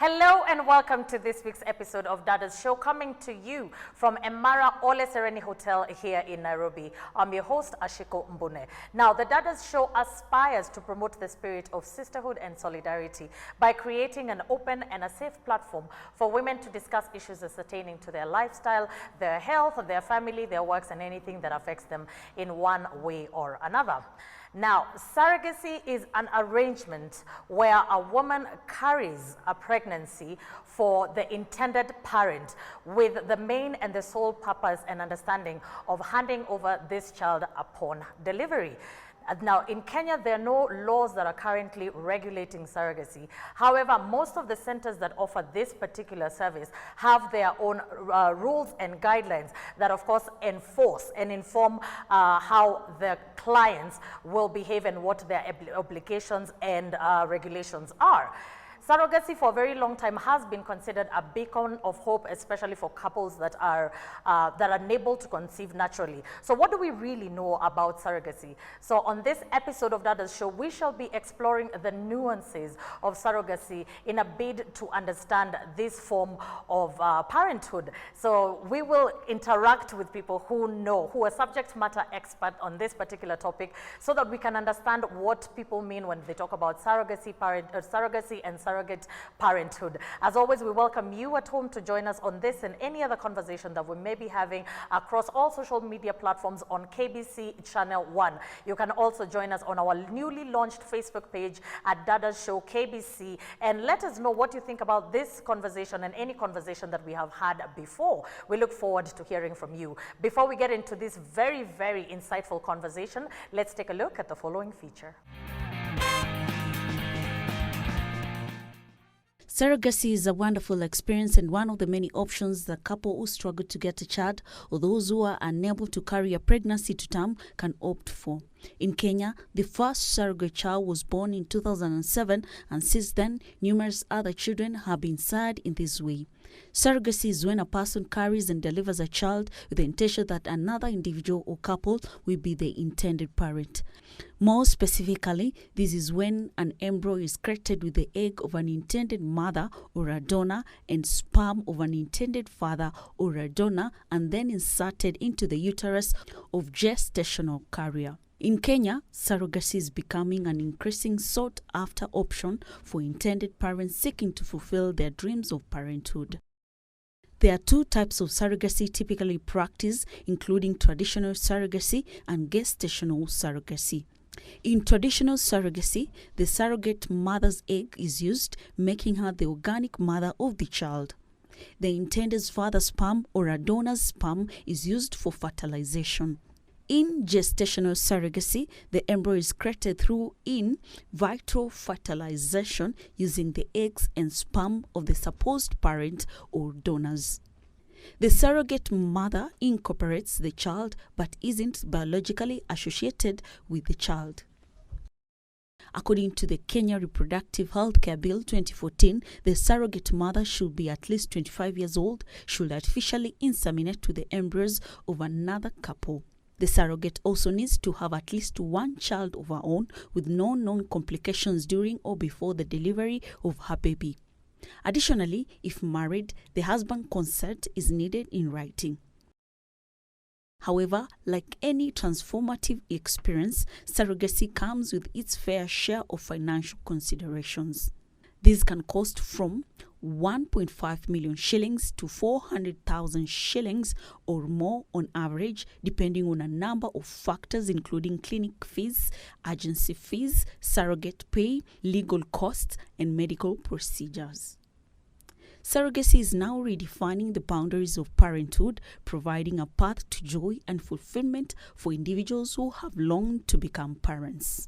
Hello and welcome to this week's episode of Dadas Show, coming to you from Emara Ole Sereni Hotel here in Nairobi. I'm your host, Ashiko Mbune. Now, the Dadas Show aspires to promote the spirit of sisterhood and solidarity by creating an open and a safe platform for women to discuss issues pertaining to their lifestyle, their health, their family, their works, and anything that affects them in one way or another. Now, surrogacy is an arrangement where a woman carries a pregnancy for the intended parent with the main and the sole purpose and understanding of handing over this child upon delivery. Now, in Kenya, there are no laws that are currently regulating surrogacy. However, most of the centers that offer this particular service have their own rules and guidelines that, of course, enforce and inform how the clients will behave and what their obligations and regulations are. Surrogacy for a very long time has been considered a beacon of hope, especially for couples that are unable to conceive naturally. So what do we really know about surrogacy? So on this episode of Dadas Show, we shall be exploring the nuances of surrogacy in a bid to understand this form of parenthood. So we will interact with people who know, who are subject matter expert on this particular topic, so that we can understand what people mean when they talk about surrogacy and surrogate parenthood. As always, we welcome you at home to join us on this and any other conversation that we may be having across all social media platforms on KBC Channel 1. You can also join us on our newly launched Facebook page at Dadas Show KBC, and let us know what you think about this conversation and any conversation that we have had before. We look forward to hearing from you. Before we get into this very, very insightful conversation, let's take a look at the following feature. Surrogacy is a wonderful experience and one of the many options that couple who struggle to get a child or those who are unable to carry a pregnancy to term can opt for. In Kenya, the first surrogate child was born in 2007, and since then, numerous other children have been sired in this way. Surrogacy is when a person carries and delivers a child with the intention that another individual or couple will be the intended parent. More specifically, this is when an embryo is created with the egg of an intended mother or a donor and sperm of an intended father or a donor, and then inserted into the uterus of gestational carrier. In Kenya, surrogacy is becoming an increasing sought-after option for intended parents seeking to fulfill their dreams of parenthood. There are two types of surrogacy typically practiced, including traditional surrogacy and gestational surrogacy. In traditional surrogacy, the surrogate mother's egg is used, making her the organic mother of the child. The intended father's sperm or a donor's sperm is used for fertilization. In gestational surrogacy, the embryo is created through in vitro fertilization using the eggs and sperm of the supposed parent or donors. The surrogate mother incorporates the child but isn't biologically associated with the child. According to the Kenya Reproductive Healthcare Bill 2014, the surrogate mother should be at least 25 years old, should artificially inseminate to the embryos of another couple. The surrogate also needs to have at least one child of her own with no known complications during or before the delivery of her baby. Additionally, if married, the husband's consent is needed in writing. However, like any transformative experience, surrogacy comes with its fair share of financial considerations. These can cost from 1.5 million shillings to 400,000 shillings or more on average, depending on a number of factors including clinic fees, agency fees, surrogate pay, legal costs, and medical procedures. Surrogacy is now redefining the boundaries of parenthood, providing a path to joy and fulfillment for individuals who have longed to become parents.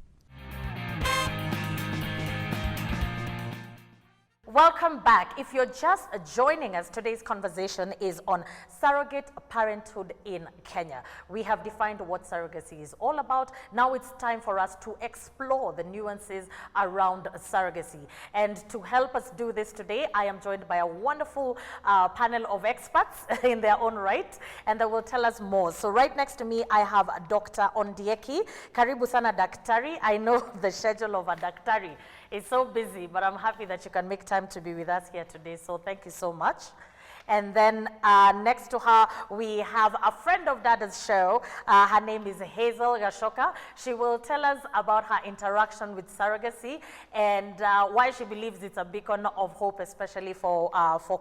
Welcome back. If you're just joining us, today's conversation is on surrogate parenthood in Kenya. We have defined what surrogacy is all about. Now it's time for us to explore the nuances around surrogacy. And to help us do this today, I am joined by a wonderful panel of experts in their own right, and they will tell us more. So right next to me, I have Dr. Ondieki. Karibu sana daktari. I know the schedule of a daktari is so busy, but I'm happy that you can make time time to be with us here today. So thank you so much. And then next to her, we have a friend of Dadas show. Her name is Hazel Gashoka. She will tell us about her interaction with surrogacy and why she believes it's a beacon of hope, especially for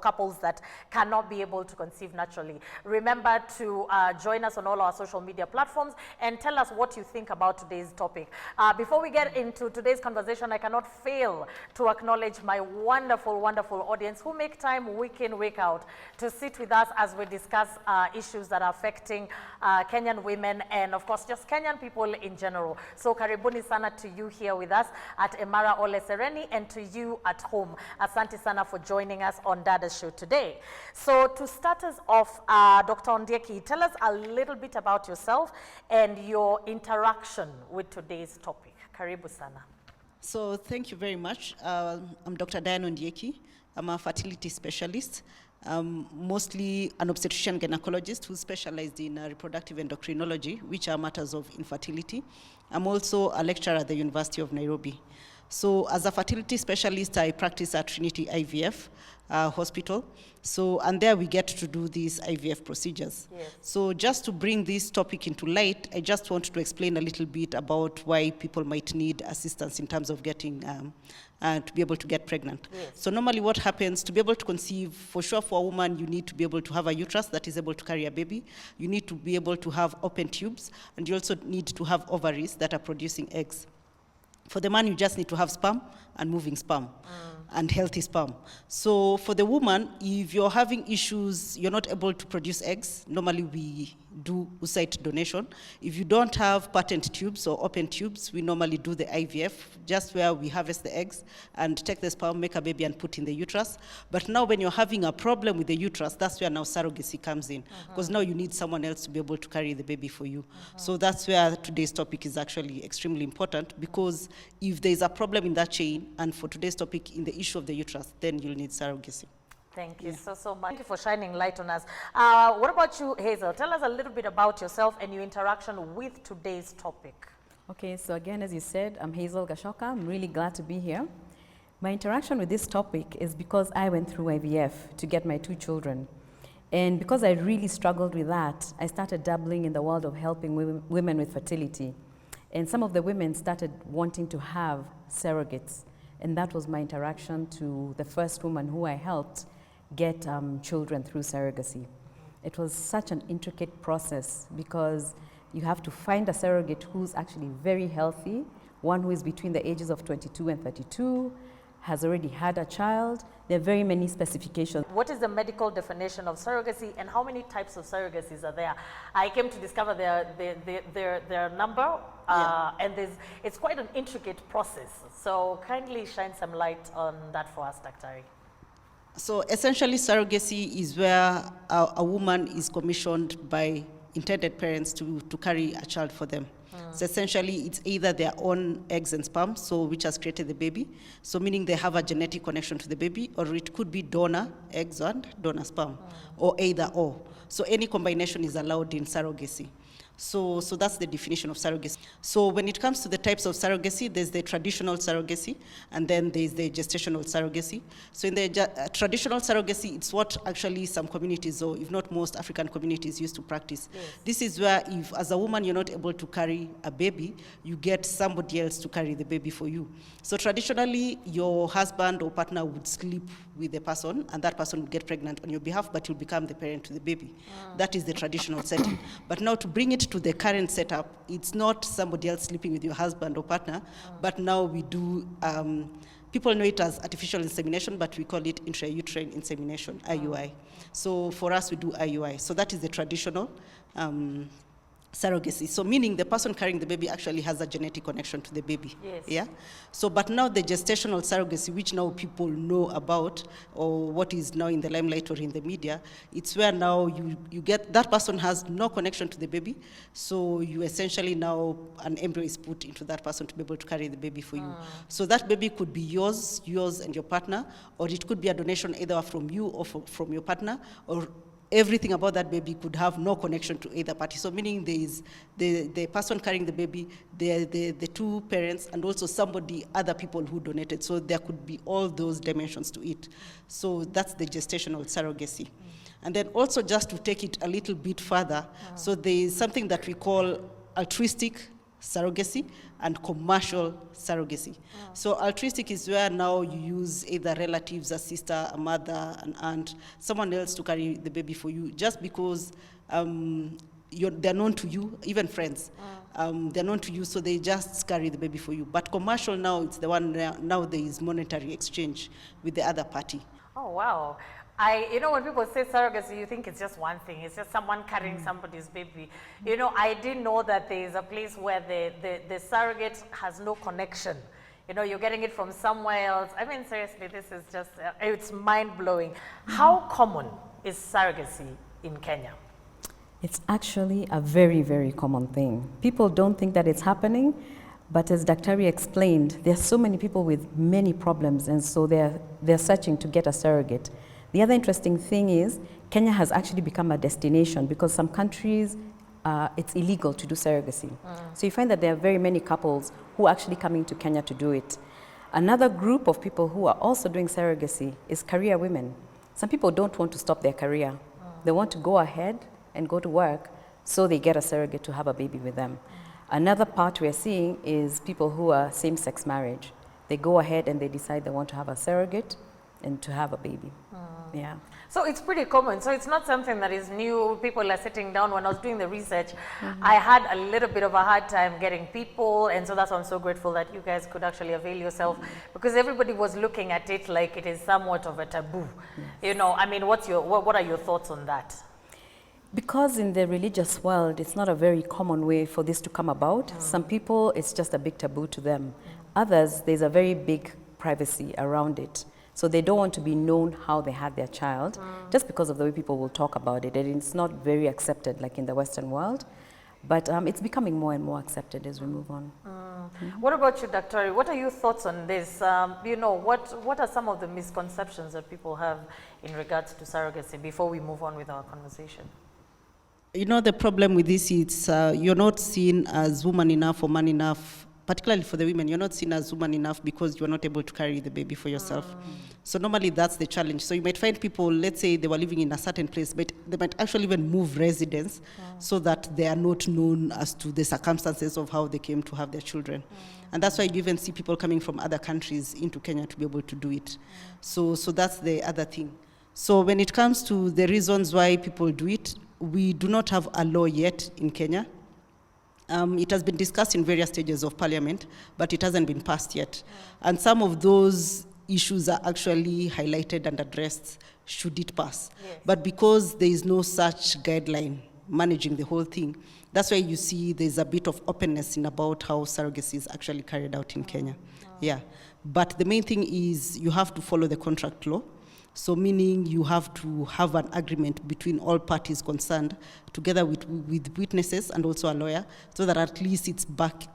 couples that cannot be able to conceive naturally. Remember to join us on all our social media platforms and tell us what you think about today's topic. Before we get into today's conversation, I cannot fail to acknowledge my wonderful, wonderful audience who make time week in, week out to sit with us as we discuss issues that are affecting Kenyan women and, of course, just Kenyan people in general. So karibuni sana to you here with us at Emara Ole Sereni and to you at home. Asante sana for joining us on Dadas Show today. So to start us off, Dr. Ondieki, tell us a little bit about yourself and your interaction with today's topic. Karibu sana. So thank you very much. I'm Dr. Diane Ondieki. I'm a fertility specialist. Mostly an obstetrician gynecologist who specialized in reproductive endocrinology, which are matters of infertility. I'm also a lecturer at the University of Nairobi. So as a fertility specialist, I practice at Trinity IVF Hospital. So, and there we get to do these IVF procedures. Yes. So just to bring this topic into light, I just want to explain a little bit about why people might need assistance in terms of getting to be able to get pregnant. Yes. So normally what happens, to be able to conceive, for sure for a woman, you need to be able to have a uterus that is able to carry a baby. You need to be able to have open tubes, and you also need to have ovaries that are producing eggs. For the man, you just need to have sperm and moving sperm and healthy sperm. So for the woman, if you're having issues, you're not able to produce eggs, normally we do oocyte donation. If you don't have patent tubes or open tubes, we normally do the IVF, just where we harvest the eggs and take the sperm, make a baby and put in the uterus. But now when you're having a problem with the uterus, that's where now surrogacy comes in, because now you need someone else to be able to carry the baby for you. So that's where today's topic is actually extremely important, because if there's a problem in that chain, and for today's topic in the issue of the uterus, then you'll need surrogacy. Thank you so much. Thank you for shining light on us. What about you, Hazel? Tell us a little bit about yourself and your interaction with today's topic. Okay, so again, as you said, I'm Hazel Gashoka. I'm really glad to be here. My interaction with this topic is because I went through IVF to get my 2 children. And because I really struggled with that, I started dabbling in the world of helping women with fertility. And some of the women started wanting to have surrogates. And that was my interaction to the first woman who I helped get children through surrogacy. It was such an intricate process because you have to find a surrogate who's actually very healthy, one who is between the ages of 22 and 32, has already had a child. There are very many specifications. What is the medical definition of surrogacy and how many types of surrogacies are there? I came to discover their number and it's quite an intricate process. So kindly shine some light on that for us, Dr. So essentially, surrogacy is where a woman is commissioned by intended parents to carry a child for them. So essentially, it's either their own eggs and sperm, so which has created the baby, so meaning they have a genetic connection to the baby, or it could be donor eggs and donor sperm, or either or. So any combination is allowed in surrogacy. So that's the definition of surrogacy. So when it comes to the types of surrogacy, there's the traditional surrogacy, and then there's the gestational surrogacy. So in the traditional surrogacy, it's what actually some communities, or if not most African communities, used to practice. Yes. This is where if, as a woman, you're not able to carry a baby, you get somebody else to carry the baby for you. So traditionally, your husband or partner would sleep with the person, and that person would get pregnant on your behalf, but you'll become the parent to the baby. That is the traditional setting. But now to bring it to the current setup, it's not somebody else sleeping with your husband or partner, but now we do, people know it as artificial insemination, but we call it intrauterine insemination, IUI. So for us, we do IUI. So that is the traditional surrogacy. So meaning the person carrying the baby actually has a genetic connection to the baby. Yes. Yeah. So, but now the gestational surrogacy, which now people know about, or what is now in the limelight or in the media, it's where now you get, that person has no connection to the baby. So you essentially now, an embryo is put into that person to be able to carry the baby for you. So that baby could be yours and your partner, or it could be a donation either from you or from your partner, or everything about that baby could have no connection to either party. So meaning there is the person carrying the baby, the two parents, and also other people who donated. So there could be all those dimensions to it. So that's the gestational surrogacy. And then also just to take it a little bit further, so there is something that we call altruistic surrogacy and commercial surrogacy. So altruistic is where now you use either relatives, a sister, a mother, an aunt, someone else to carry the baby for you, just because they're known to you, even friends. They're known to you, so they just carry the baby for you. But commercial now, it's the one now there is monetary exchange with the other party. Oh, wow. When people say surrogacy, you think it's just one thing. It's just someone carrying somebody's baby. I didn't know that there is a place where the surrogate has no connection. You're getting it from somewhere else. I mean, seriously, this is just, it's mind-blowing. How common is surrogacy in Kenya? It's actually a very, very common thing. People don't think that it's happening, but as Daktari explained, there are so many people with many problems, and so they're searching to get a surrogate. The other interesting thing is Kenya has actually become a destination because some countries, it's illegal to do surrogacy. So you find that there are very many couples who are actually coming to Kenya to do it. Another group of people who are also doing surrogacy is career women. Some people don't want to stop their career. They want to go ahead and go to work, so they get a surrogate to have a baby with them. Another part we're seeing is people who are same-sex marriage. They go ahead and they decide they want to have a surrogate and to have a baby. Yeah. So it's pretty common. So it's not something that is new. People are sitting down. When I was doing the research, I had a little bit of a hard time getting people. And so that's why I'm so grateful that you guys could actually avail yourself, because everybody was looking at it like it is somewhat of a taboo. I mean, what are your thoughts on that? Because in the religious world, it's not a very common way for this to come about. Some people, it's just a big taboo to them. Others, there's a very big privacy around it. So they don't want to be known how they had their child, just because of the way people will talk about it. And it's not very accepted like in the Western world, but it's becoming more and more accepted as we move on. What about you, Daktari? What are your thoughts on this? What are some of the misconceptions that people have in regards to surrogacy before we move on with our conversation? The problem with this is you're not seen as woman enough or man enough. Particularly for the women, you're not seen as woman enough because you're not able to carry the baby for yourself. So normally that's the challenge. So you might find people, let's say they were living in a certain place, but they might actually even move residence so that they are not known as to the circumstances of how they came to have their children. And that's why you even see people coming from other countries into Kenya to be able to do it. So that's the other thing. So when it comes to the reasons why people do it, we do not have a law yet in Kenya. It has been discussed in various stages of parliament, but it hasn't been passed yet. And some of those issues are actually highlighted and addressed should it pass. Yes. But because there is no such guideline managing the whole thing, that's why you see there's a bit of openness in about how surrogacy is actually carried out in Kenya. Yeah. But the main thing is you have to follow the contract law. So meaning you have to have an agreement between all parties concerned, together with witnesses and also a lawyer, so that at least it's backed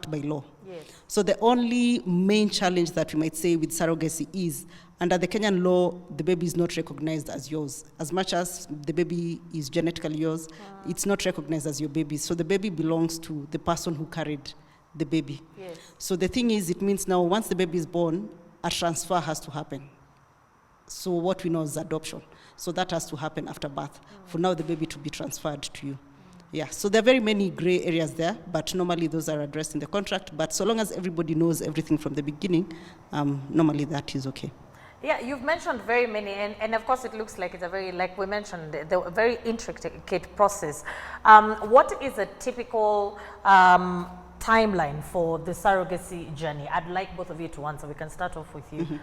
by law. Yes. So the only main challenge that we might say with surrogacy is, under the Kenyan law, the baby is not recognized as yours. As much as the baby is genetically yours, it's not recognized as your baby. So the baby belongs to the person who carried the baby. Yes. So the thing is, it means now once the baby is born, a transfer has to happen. So what we know is adoption. So that has to happen after birth. For now, the baby to be transferred to you. Yeah, so there are very many gray areas there, but normally those are addressed in the contract. But so long as everybody knows everything from the beginning, normally that is okay. Yeah, you've mentioned very many, and of course it looks like it's a very, like we mentioned, a very intricate process. What is a typical timeline for the surrogacy journey? I'd like both of you to answer. We can start off with you.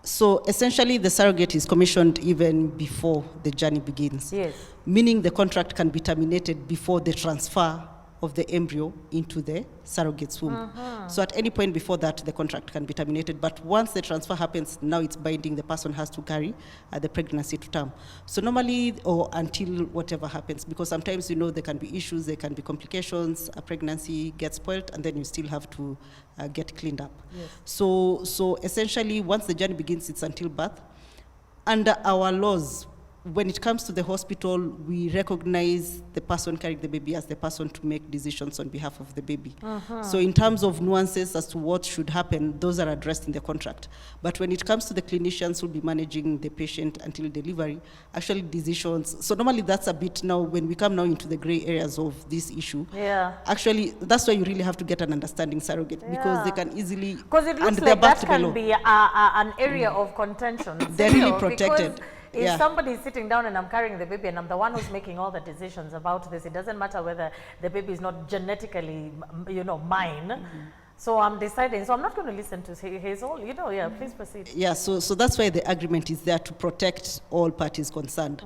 So essentially, the surrogate is commissioned even before the journey begins. Yes. Meaning the contract can be terminated before the transfer of the embryo into the surrogate's womb. So at any point before that, the contract can be terminated. But once the transfer happens, now it's binding. The person has to carry the pregnancy to term. So normally, or until whatever happens, because sometimes, there can be issues, there can be complications, a pregnancy gets spoiled, and then you still have to get cleaned up. Yes. So essentially, once the journey begins, it's until birth. Under our laws, when it comes to the hospital, we recognize the person carrying the baby as the person to make decisions on behalf of the baby. So in terms of nuances as to what should happen, those are addressed in the contract. But when it comes to the clinicians who will be managing the patient until delivery, actually decisions, so normally that's a bit now, when we come now into the gray areas of this issue, actually that's why you really have to get an understanding surrogate, because they can easily, because it looks like that can be an area of contention. They're really protected. If somebody is sitting down and I'm carrying the baby and I'm the one who's making all the decisions about this, it doesn't matter whether the baby is not genetically, mine. So I'm deciding, so I'm not going to listen to Hazel, please proceed. Yeah, so that's why the agreement is there to protect all parties concerned.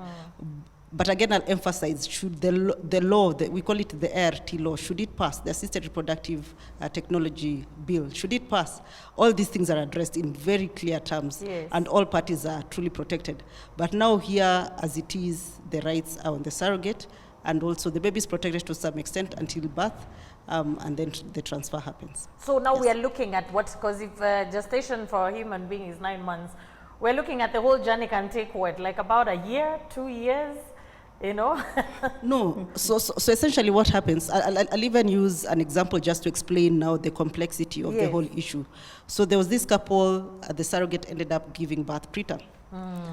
But again, I'll emphasize, should the law, we call it the ART law, should it pass, the Assisted Reproductive Technology Bill, should it pass, all these things are addressed in very clear terms, and all parties are truly protected. But now here, as it is, the rights are on the surrogate, and also the baby is protected to some extent until birth, and then the transfer happens. So now we are looking at what, because if gestation for a human being is 9 months, we're looking at the whole journey can take what, like about a year, 2 years? No, so essentially what happens, I'll even use an example just to explain now the complexity of the whole issue. So there was this couple, the surrogate ended up giving birth preterm.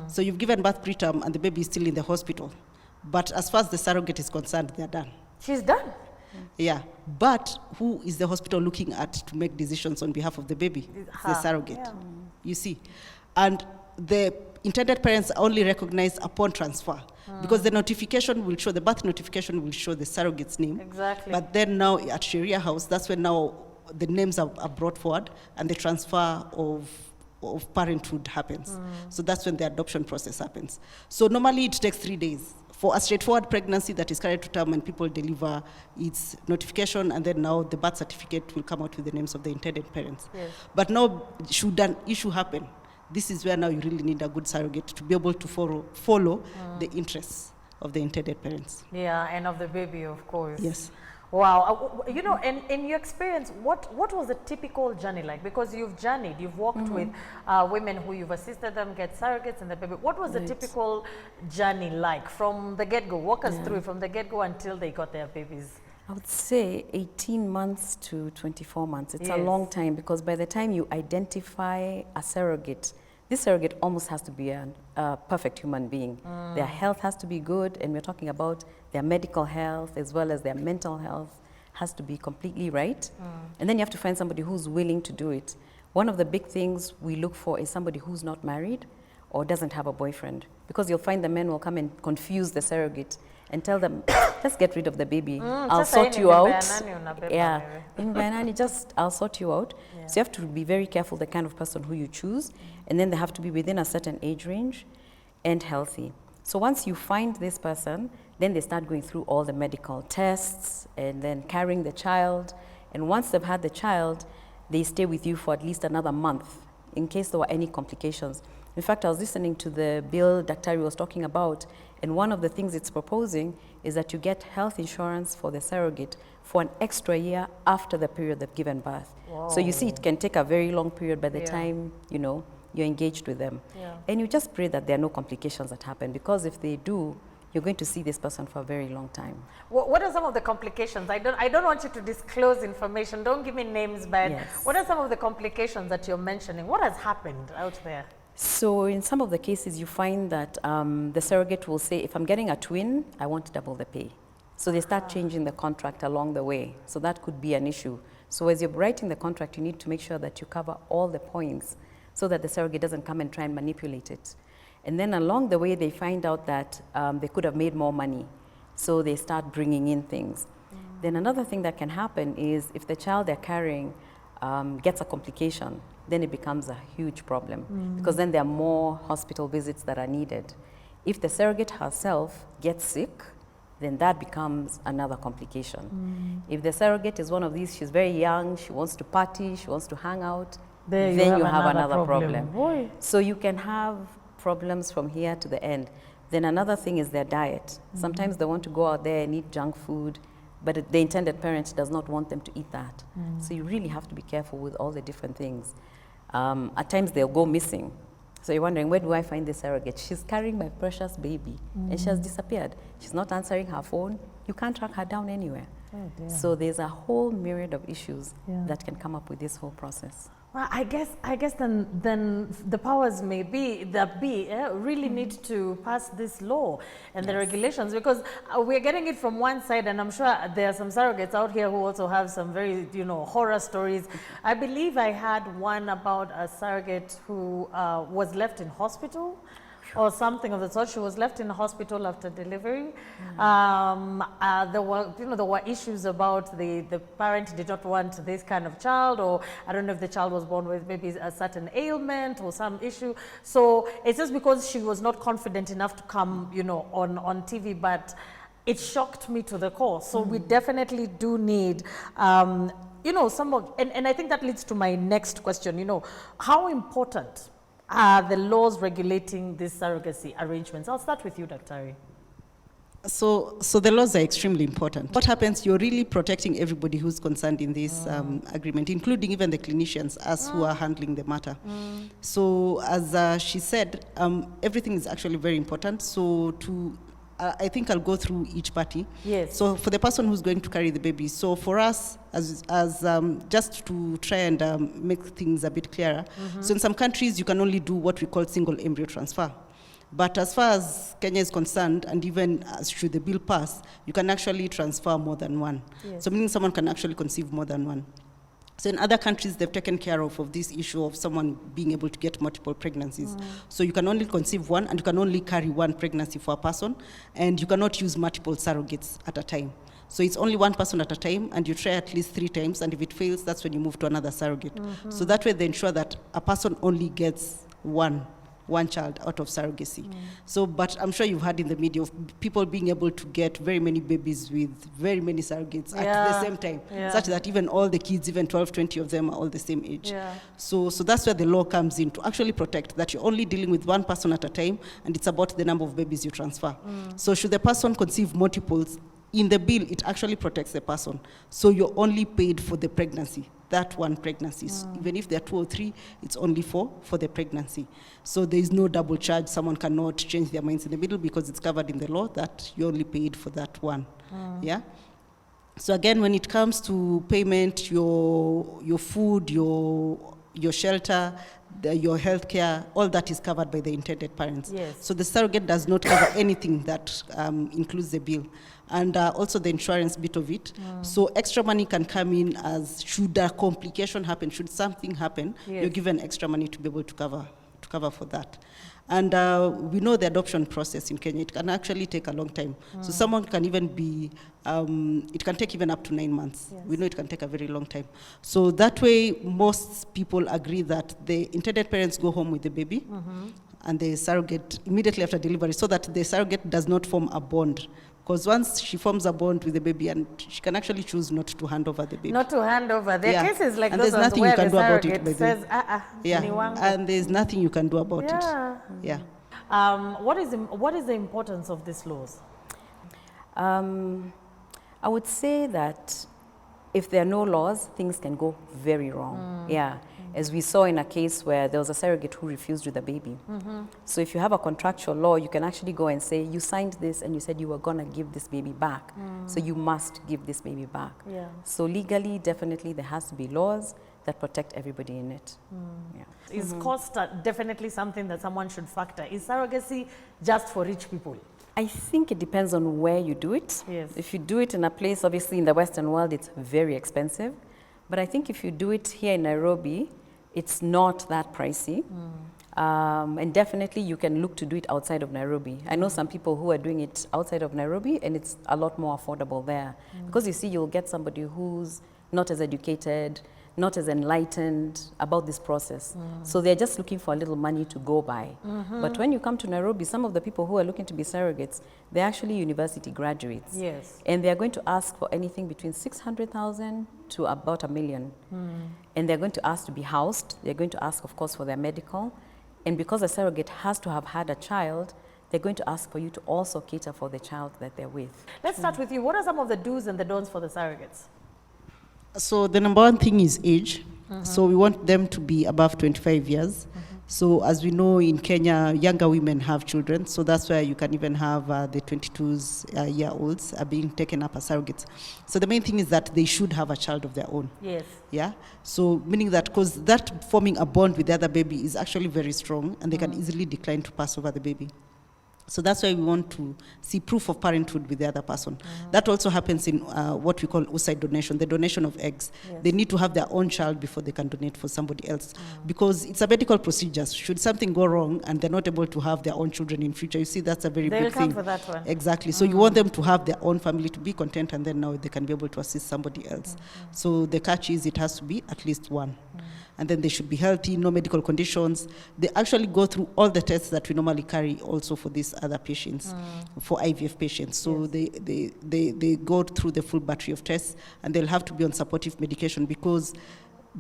So you've given birth preterm and the baby is still in the hospital. But as far as the surrogate is concerned, they're done. She's done? Yeah, but who is the hospital looking at to make decisions on behalf of the baby? The surrogate, you see. And the intended parents are only recognized upon transfer, because the notification will show, the birth notification will show the surrogate's name. Exactly. But then now at Sharia house, that's when now the names are brought forward and the transfer of parenthood happens. So that's when the adoption process happens. So normally it takes 3 days. For a straightforward pregnancy that is carried to term and people deliver, it's notification, and then now the birth certificate will come out with the names of the intended parents. But now, should an issue happen, this is where now you really need a good surrogate to be able to follow the interests of the intended parents. Yeah, and of the baby, of course. Yes. Wow. In your experience, what was a typical journey like? Because you've journeyed, you've walked with women who you've assisted them get surrogates and the baby. What was the typical journey like from the get-go? Walk us through from the get-go until they got their babies. I would say 18 months to 24 months. It's a long time, because by the time you identify a surrogate, this surrogate almost has to be a perfect human being. Their health has to be good, and we're talking about their medical health as well as their mental health has to be completely right. And then you have to find somebody who's willing to do it. One of the big things we look for is somebody who's not married or doesn't have a boyfriend, because you'll find the men will come and confuse the surrogate and tell them, let's get rid of the baby. I'll sort you out. I'll sort you out. So you have to be very careful the kind of person who you choose, and then they have to be within a certain age range and healthy. So once you find this person, then they start going through all the medical tests and then carrying the child. And once they've had the child, they stay with you for at least another month in case there were any complications. In fact, I was listening to the bill Daktari was talking about, and one of the things it's proposing is that you get health insurance for the surrogate for an extra year after the period they've given birth. Whoa. So you see, it can take a very long period by the time, you're engaged with them. And you just pray that there are no complications that happen, because if they do, you're going to see this person for a very long time. What are some of the complications? I don't want you to disclose information. Don't give me names, but what are some of the complications that you're mentioning? What has happened out there? So in some of the cases, you find that the surrogate will say, if I'm getting a twin, I want double the pay. So they start changing the contract along the way. So that could be an issue. So as you're writing the contract, you need to make sure that you cover all the points so that the surrogate doesn't come and try and manipulate it. And then along the way, they find out that they could have made more money. So they start bringing in things. Then another thing that can happen is if the child they're carrying gets a complication, then it becomes a huge problem, because then there are more hospital visits that are needed. If the surrogate herself gets sick, then that becomes another complication. If the surrogate is one of these, she's very young, she wants to party, she wants to hang out, then you have another problem. So you can have problems from here to the end. Then another thing is their diet. Sometimes they want to go out there and eat junk food, but the intended parent does not want them to eat that. So you really have to be careful with all the different things. At times they'll go missing. So you're wondering, where do I find this surrogate? She's carrying my precious baby, and she has disappeared. She's not answering her phone. You can't track her down anywhere. Oh, dear. So there's a whole myriad of issues that can come up with this whole process. Well, I guess then the powers may be really need to pass this law and the regulations, because we're getting it from one side, and I'm sure there are some surrogates out here who also have some very horror stories. I believe I had one about a surrogate who was left in hospital or something of the sort. She was left in hospital after delivery. There were issues about the parent did not want this kind of child, or I don't know if the child was born with maybe a certain ailment or some issue. So it's just because she was not confident enough to come, on TV, but it shocked me to the core. So we definitely do need, some of, and I think that leads to my next question. How important are the laws regulating these surrogacy arrangements? I'll start with you, Dr. So the laws are extremely important. What happens, you're really protecting everybody who's concerned in this agreement, including even the clinicians, us who are handling the matter. So as she said, everything is actually very important. So I think I'll go through each party. Yes. So for the person who's going to carry the baby, so for us, as just to try and make things a bit clearer, so in some countries you can only do what we call single embryo transfer. But as far as Kenya is concerned, and even should the bill pass, you can actually transfer more than one. Yes. So meaning someone can actually conceive more than one. So in other countries, they've taken care of this issue of someone being able to get multiple pregnancies. So you can only conceive one, and you can only carry one pregnancy for a person, and you cannot use multiple surrogates at a time. So it's only one person at a time, and you try at least 3 times, and if it fails, that's when you move to another surrogate. So that way they ensure that a person only gets one child out of surrogacy. So, but I'm sure you've heard in the media of people being able to get very many babies with very many surrogates at the same time, such that even all the kids, even 12, 20 of them are all the same age. So that's where the law comes in, to actually protect that you're only dealing with one person at a time, and it's about the number of babies you transfer. So should the person conceive multiples, in the bill, it actually protects the person. So you're only paid for the pregnancy, that one pregnancy. Even if there are 2 or 3, it's only for the pregnancy. So there is no double charge. Someone cannot change their minds in the middle, because it's covered in the law that you're only paid for that one. Yeah. So again, when it comes to payment, your food, your shelter, your health care, all that is covered by the intended parents. Yes. So the surrogate does not cover anything that includes the bill. And also the insurance bit of it. So extra money can come in as should a complication happen, should something happen, you're given extra money to be able to cover for that. And we know the adoption process in Kenya, it can actually take a long time. So someone can even be, it can take even up to 9 months. Yes. We know it can take a very long time. So that way, most people agree that the intended parents go home with the baby, and the surrogate immediately after delivery, so that the surrogate does not form a bond. Because once she forms a bond with the baby, and she can actually choose not to hand over the baby. Not to hand over. There are cases like and those there's ones nothing where you can the do about it, surrogate by the says, way. And there's nothing you can do about it. Yeah. What is the importance of these laws? I would say that if there are no laws, things can go very wrong. As we saw in a case where there was a surrogate who refused with a baby. So if you have a contractual law, you can actually go and say, you signed this and you said you were going to give this baby back. So you must give this baby back. So legally, definitely, there has to be laws that protect everybody in it. Is cost definitely something that someone should factor? Is surrogacy just for rich people? I think it depends on where you do it. Yes. If you do it in a place, obviously in the Western world, it's very expensive. But I think if you do it here in Nairobi, it's not that pricey. And definitely you can look to do it outside of Nairobi. I know some people who are doing it outside of Nairobi, and it's a lot more affordable there. Because you see, you'll get somebody who's not as educated, not as enlightened about this process. So they're just looking for a little money to go by. But when you come to Nairobi, some of the people who are looking to be surrogates, they're actually university graduates. Yes. And they're going to ask for anything between 600,000 to about 1 million. And they're going to ask to be housed. They're going to ask, of course, for their medical. And because a surrogate has to have had a child, they're going to ask for you to also cater for the child that they're with. Let's start with you. What are some of the do's and the don'ts for the surrogates? So the number one thing is age. So we want them to be above 25 years. So as we know, in Kenya, younger women have children, so that's why you can even have the 22-year-olds being taken up as surrogates. So the main thing is that they should have a child of their own. Yes. Yeah, so meaning that, because that forming a bond with the other baby is actually very strong, and they can easily decline to pass over the baby. So that's why we want to see proof of parenthood with the other person. That also happens in what we call oocyte donation, the donation of eggs. Yes. They need to have their own child before they can donate for somebody else, because it's a medical procedure. Should something go wrong and they're not able to have their own children in future, you see, that's a very They'll big come thing. for that one. Exactly. So you want them to have their own family, to be content, and then now they can be able to assist somebody else. So the catch is it has to be at least one. And then they should be healthy, no medical conditions. They actually go through all the tests that we normally carry also for these other patients, for IVF patients. So they go through the full battery of tests, and they'll have to be on supportive medication because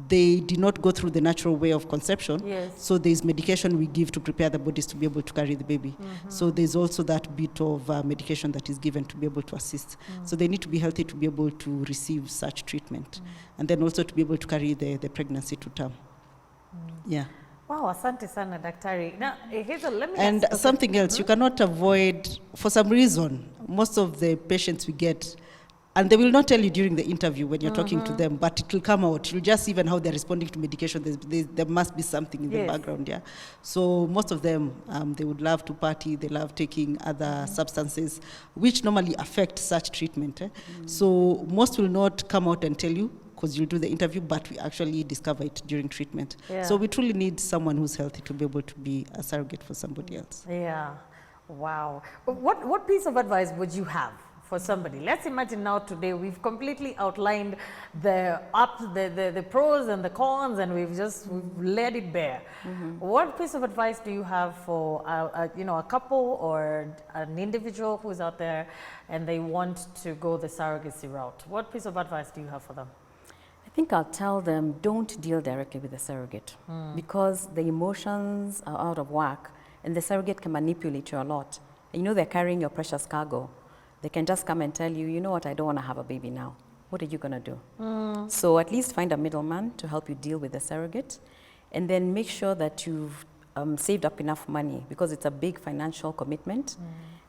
they did not go through the natural way of conception. Yes. So there's medication we give to prepare the bodies to be able to carry the baby. So there's also that bit of medication that is given to be able to assist. So they need to be healthy to be able to receive such treatment, and then also to be able to carry the pregnancy to term. Yeah. Wow, asante sana daktari. Now, Hazel, let me And ask, something else, you cannot avoid, for some reason, most of the patients we get, and they will not tell you during the interview when you're talking to them, but it will come out. You'll just even how they're responding to medication. There must be something in the background, yeah. So most of them, they would love to party. They love taking other substances, which normally affect such treatment. So most will not come out and tell you, because you'll do the interview, but we actually discover it during treatment. Yeah. So we truly need someone who's healthy to be able to be a surrogate for somebody else. Yeah. Wow. What piece of advice would you have for somebody? Let's imagine now today we've completely outlined the ups, the pros and the cons, and we've laid it bare. What piece of advice do you have for a couple or an individual who's out there and they want to go the surrogacy route? What piece of advice do you have for them? I think I'll tell them, don't deal directly with the surrogate because the emotions are out of whack, and the surrogate can manipulate you a lot. And they're carrying your precious cargo. They can just come and tell you, you know what, I don't want to have a baby now. What are you going to do? So at least find a middleman to help you deal with the surrogate, and then make sure that you've saved up enough money, because it's a big financial commitment.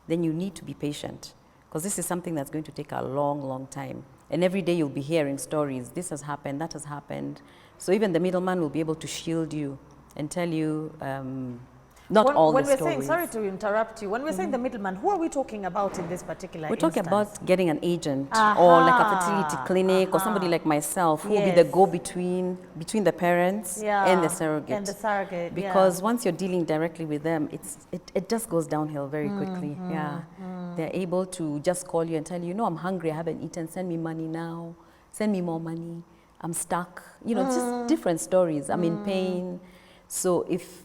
Then you need to be patient, because this is something that's going to take a long, long time. And every day you'll be hearing stories, this has happened, that has happened. So even the middleman will be able to shield you and tell you all the stories. When we're saying, sorry to interrupt you, when we're saying the middleman, who are we talking about in this particular We're talking instance? about getting an agent or like a fertility clinic or somebody like myself who will be the go-between between the parents and the surrogate. And the surrogate, because once you're dealing directly with them, it just goes downhill very quickly. They're able to just call you and tell you, I'm hungry, I haven't eaten, send me money now, send me more money, I'm stuck. Just different stories. I'm in pain. So if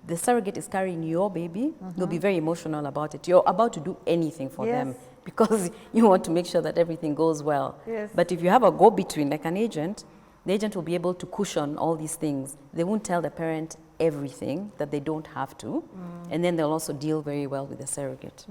the surrogate is carrying your baby, you'll be very emotional about it. You're about to do anything for them because you want to make sure that everything goes well. But if you have a go-between, like an agent, the agent will be able to cushion all these things. They won't tell the parent everything that they don't have to, and then they'll also deal very well with the surrogate.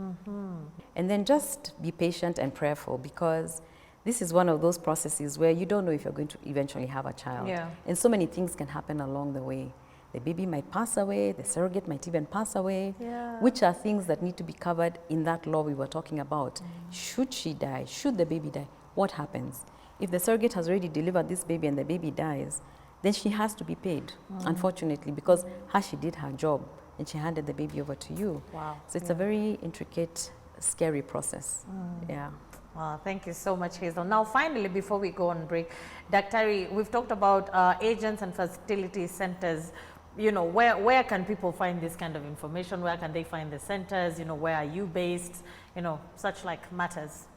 And then just be patient and prayerful, because this is one of those processes where you don't know if you're going to eventually have a child. And so many things can happen along the way. The baby might pass away, the surrogate might even pass away, which are things that need to be covered in that law we were talking about. Should she die? Should the baby die? What happens? If the surrogate has already delivered this baby and the baby dies, then she has to be paid, unfortunately, because she did her job and she handed the baby over to you. So it's a very intricate, scary process. Wow, thank you so much, Hazel. Now, finally, before we go on break, Daktari, we've talked about agents and fertility centers. Where can people find this kind of information? Where can they find the centers? Where are you based? Such like matters.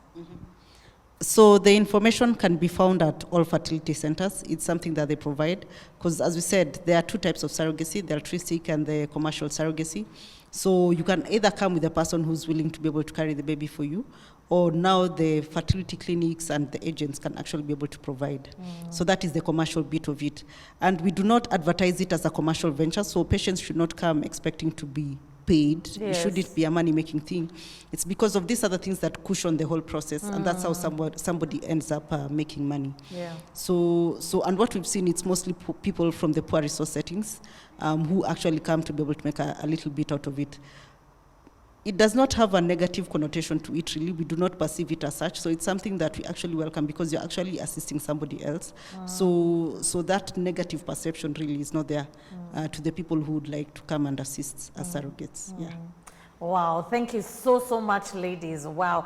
So the information can be found at all fertility centers. It's something that they provide, because as we said, there are two types of surrogacy, the altruistic and the commercial surrogacy. So you can either come with a person who's willing to be able to carry the baby for you, or now the fertility clinics and the agents can actually be able to provide. So that is the commercial bit of it. And we do not advertise it as a commercial venture, so patients should not come expecting to be paid. It Yes. shouldn't be a money-making thing. It's because of these other things that cushion the whole process, and that's how somebody ends up making money. Yeah. So and what we've seen, it's mostly people from the poor resource settings who actually come to be able to make a little bit out of it. It does not have a negative connotation to it, really. We do not perceive it as such. So it's something that we actually welcome because you're actually assisting somebody else. So that negative perception really is not there to the people who would like to come and assist as surrogates. Yeah. Wow, thank you so much, ladies. Wow.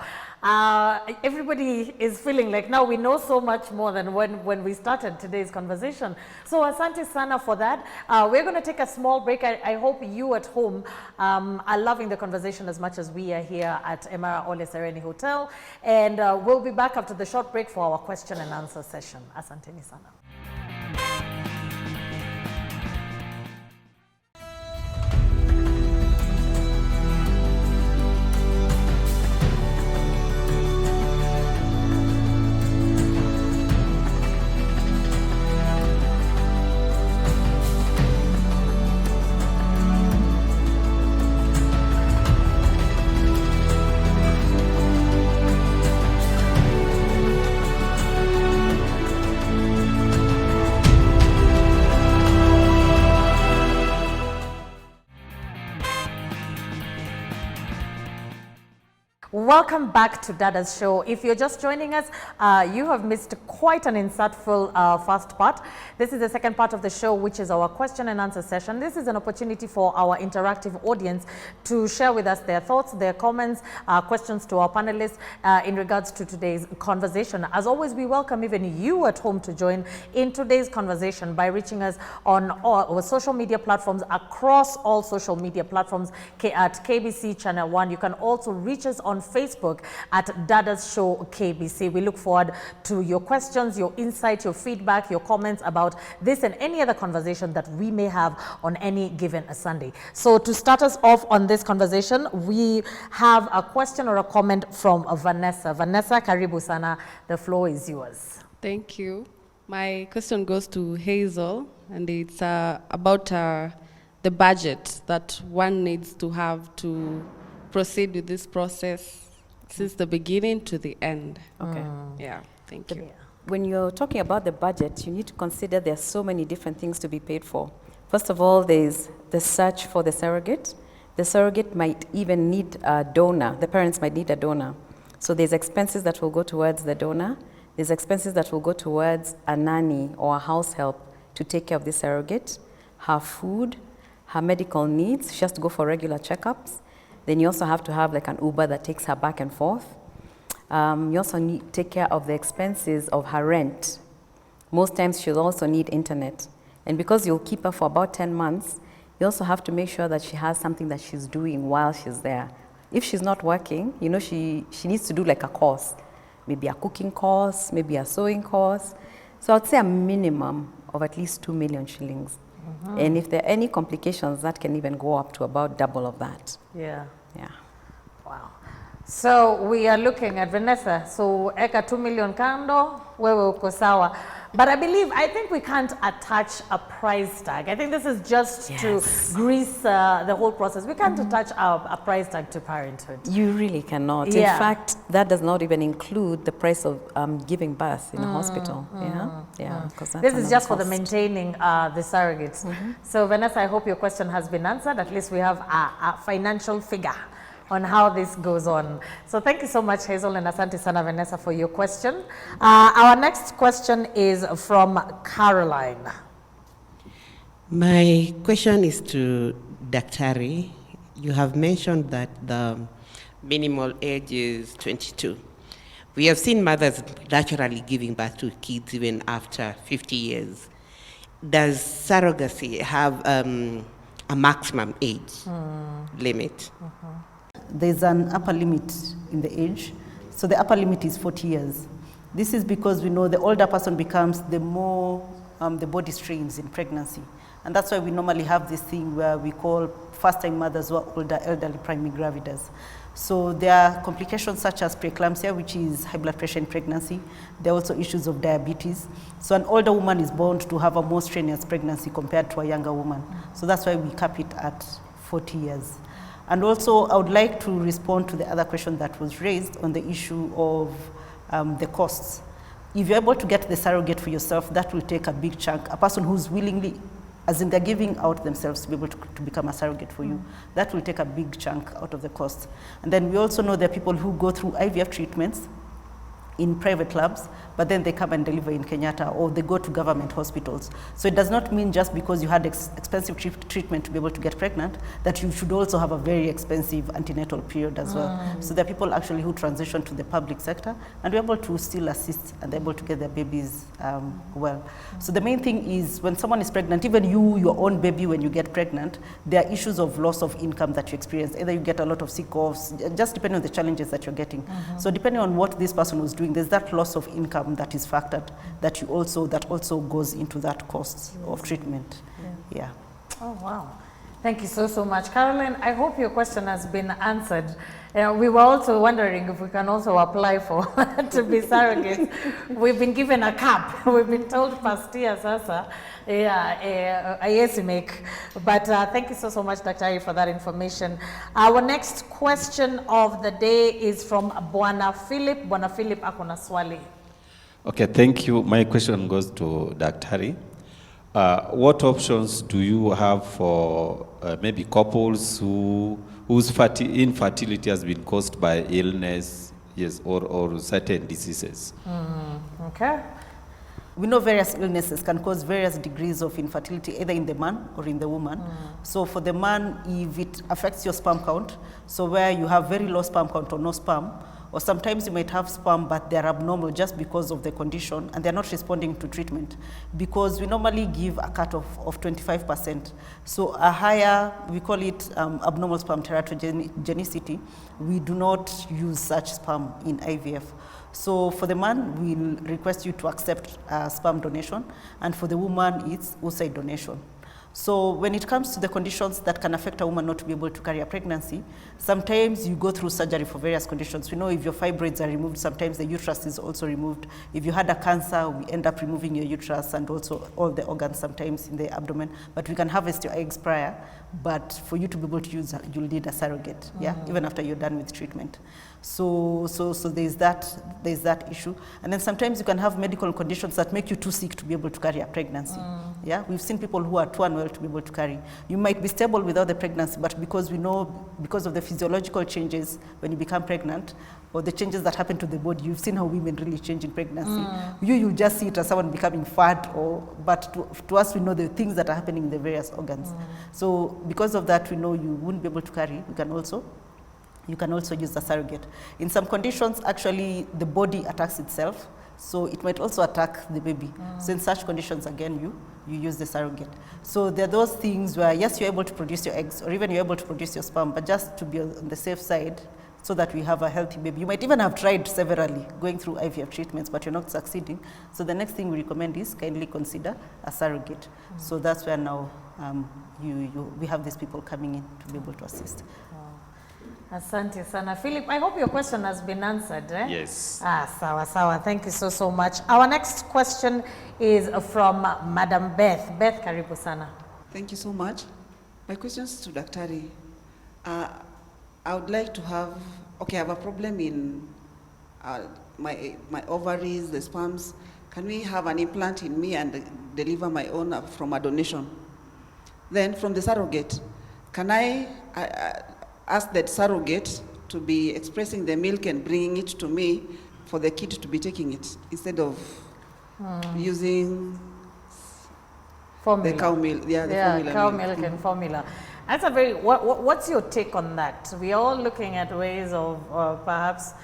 Everybody is feeling like now we know so much more than when we started today's conversation. So asante sana for that. We're going to take a small break. I hope you at home are loving the conversation as much as we are here at Emara Ole Sereni Hotel. And we'll be back after the short break for our question and answer session. Asante ni sana. Welcome back to Dadas Show. If you're just joining us, you have missed quite an insightful first part. This is the second part of the show, which is our question and answer session. This is an opportunity for our interactive audience to share with us their thoughts, their comments, questions to our panelists in regards to today's conversation. As always, we welcome even you at home to join in today's conversation by reaching us on all our social media platforms, across all social media platforms at KBC Channel 1. You can also reach us on Facebook at Dadas Show KBC. We look forward to your questions, your insight, your feedback, your comments about this and any other conversation that we may have on any given Sunday. So to start us off on this conversation, we have a question or a comment from Vanessa. Vanessa, karibu sana. The floor is yours. Thank you. My question goes to Hazel, and it's about the budget that one needs to have to proceed with this process since the beginning to the end. Okay. Yeah, thank you. When you're talking about the budget, you need to consider there are so many different things to be paid for. First of all, there's the search for the surrogate. The surrogate might even need a donor. The parents might need a donor. So there's expenses that will go towards the donor. There's expenses that will go towards a nanny or a house help to take care of the surrogate, her food, her medical needs. She has to go for regular checkups. Then you also have to have like an Uber that takes her back and forth. You also need to take care of the expenses of her rent. Most times she'll also need internet. And because you'll keep her for about 10 months, you also have to make sure that she has something that she's doing while she's there. If she's not working, you know, she needs to do like a course, maybe a cooking course, maybe a sewing course. So I'd say a minimum of at least 2 million shillings. And if there are any complications, that can even go up to about double of that. Yeah. Yeah. Wow. So we are looking at Vanessa. So eka 2 million kando, wewe uko sawa. But I think we can't attach a price tag. I think this is just to grease the whole process. We can't attach a price tag to parenthood. You really cannot. Yeah. In fact, that does not even include the price of giving birth in a hospital. Yeah. This is just for the maintaining the surrogates. So Vanessa, I hope your question has been answered. At least we have a financial figure on how this goes on. So thank you so much, Hazel, and asante sana, Vanessa, for your question. Our next question is from Caroline. My question is to Daktari. You have mentioned that the minimal age is 22. We have seen mothers naturally giving birth to kids even after 50 years. Does surrogacy have a maximum age limit? There's an upper limit in the age. So the upper limit is 40 years. This is because we know the older a person becomes, the more the body strains in pregnancy. And that's why we normally have this thing where we call first-time mothers who are older, elderly primigravidas. So there are complications such as preeclampsia, which is high blood pressure in pregnancy. There are also issues of diabetes. So an older woman is bound to have a more strenuous pregnancy compared to a younger woman. So that's why we cap it at 40 years. And also, I would like to respond to the other question that was raised on the issue of the costs. If you're able to get the surrogate for yourself, that will take a big chunk. A person who's willingly, as in they're giving out themselves to be able to become a surrogate for you, that will take a big chunk out of the cost. And then we also know there are people who go through IVF treatments in private labs, but then they come and deliver in Kenyatta, or they go to government hospitals. So it does not mean just because you had expensive treatment to be able to get pregnant, that you should also have a very expensive antenatal period as well. So there are people actually who transition to the public sector, and we're able to still assist, and they're able to get their babies well. So the main thing is, when someone is pregnant, even you, your own baby, when you get pregnant, there are issues of loss of income that you experience. Either you get a lot of sick offs, just depending on the challenges that you're getting. So depending on what this person was doing, there's that loss of income that is factored, that also goes into that cost of treatment. Yeah. Oh, wow. Thank you so much. Caroline, I hope your question has been answered. We were also wondering if we can also apply for to be surrogates. We've been given a cap. We've been told past year sasa. Yes, make. But thank you so much, Dr. Ari, for that information. Our next question of the day is from Bwana Philip. Bwana Philip akona swali. Okay, thank you. My question goes to Dr. Ari. What options do you have for maybe couples whose infertility has been caused by illness, yes, or certain diseases? Okay. We know various illnesses can cause various degrees of infertility, either in the man or in the woman. So for the man, if it affects your sperm count, so where you have very low sperm count or no sperm, or sometimes you might have sperm but they're abnormal just because of the condition and they're not responding to treatment, because we normally give a cutoff of 25%. So a higher, we call it abnormal sperm teratogenicity, we do not use such sperm in IVF. So for the man, we'll request you to accept sperm donation, and for the woman, it's oocyte donation. So when it comes to the conditions that can affect a woman not to be able to carry a pregnancy, sometimes you go through surgery for various conditions. We know if your fibroids are removed, sometimes the uterus is also removed. If you had a cancer, we end up removing your uterus and also all the organs sometimes in the abdomen, but we can harvest your eggs prior. But for you to be able to use, you'll need a surrogate, even after you're done with treatment. So there's that issue. And then sometimes you can have medical conditions that make you too sick to be able to carry a pregnancy. Yeah, we've seen people who are too unwell to be able to carry. You might be stable without the pregnancy, but because we know, because of the physiological changes when you become pregnant, or the changes that happen to the body, you've seen how women really change in pregnancy. You just see it as someone becoming fat, but to us, we know the things that are happening in the various organs. So because of that, we know you wouldn't be able to carry. You can also use the surrogate. In some conditions, actually, the body attacks itself, so it might also attack the baby. So in such conditions, again, you use the surrogate. So there are those things where, yes, you're able to produce your eggs, or even you're able to produce your sperm, but just to be on the safe side, so that we have a healthy baby. You might even have tried severally going through IVF treatments, but you're not succeeding. So the next thing we recommend is kindly consider a surrogate. So that's where now we have these people coming in to be able to assist. Asante sana. Philip, I hope your question has been answered. Eh? Yes. Sawa. Thank you so much. Our next question is from Madam Beth. Beth, karibu sana. Thank you so much. My question is to Dr. Ari. I would like to have, I have a problem in my ovaries, the sperms. Can we have an implant in me and deliver my own from a donation? Then from the surrogate, can I ask that surrogate to be expressing the milk and bringing it to me for the kid to be taking it instead of using formula. The cow milk? Formula cow milk and formula. That's a very, what's your take on that? We're all looking at ways of perhaps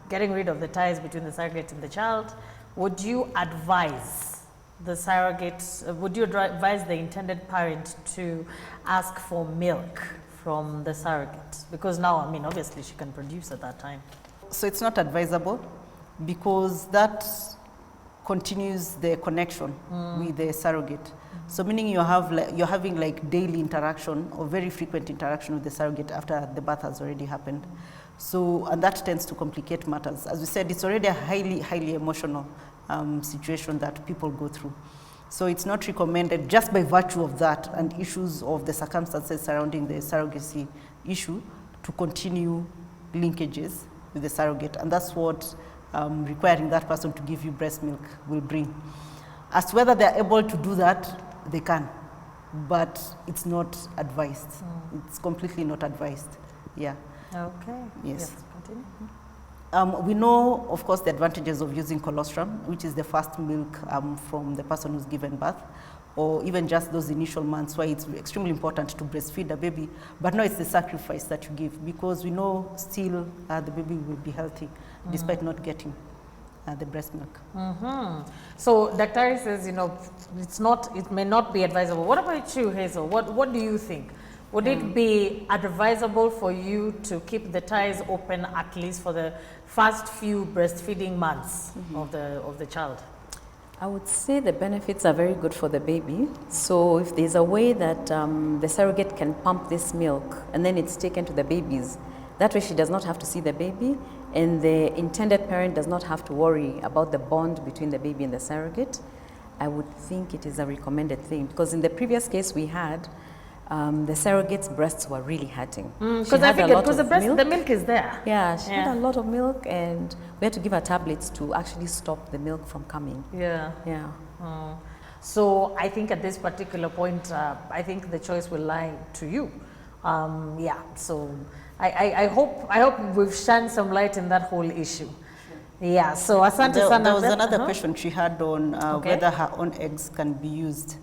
getting rid of the ties between the surrogate and the child. Would you advise the surrogate, would you advise the intended parent to ask for milk from the surrogate? Because now, I mean, obviously she can produce at that time. So it's not advisable, because that continues the connection with the surrogate. So meaning you're having like daily interaction or very frequent interaction with the surrogate after the birth has already happened. So, and that tends to complicate matters. As we said, it's already a highly emotional situation that people go through. So it's not recommended just by virtue of that and issues of the circumstances surrounding the surrogacy issue to continue linkages with the surrogate. And that's what requiring that person to give you breast milk will bring. As to whether they're able to do that, they can, but it's not advised. It's completely not advised. Yeah. Okay. Yes. Continue. We know, of course, the advantages of using colostrum, which is the first milk from the person who's given birth, or even just those initial months, why it's extremely important to breastfeed a baby. But now it's the sacrifice that you give, because we know still the baby will be healthy despite not getting the breast milk. So Dr. says, you know, it may not be advisable. What about you, Hazel? What do you think? Would it be advisable for you to keep the ties open at least for the first few breastfeeding months of the child? I would say the benefits are very good for the baby. So if there's a way that the surrogate can pump this milk and then it's taken to the babies, that way she does not have to see the baby, and the intended parent does not have to worry about the bond between the baby and the surrogate. I would think it is a recommended thing, because in the previous case we had, the surrogate's breasts were really hurting. Because I figured, because the milk is there. Yeah, she had a lot of milk, and we had to give her tablets to actually stop the milk from coming. Yeah. Yeah. So I think at this particular point, I think the choice will lie to you. Yeah. So I hope we've shined some light in that whole issue. Yeah. So Asante Sana. There was another question she had on whether her own eggs can be used.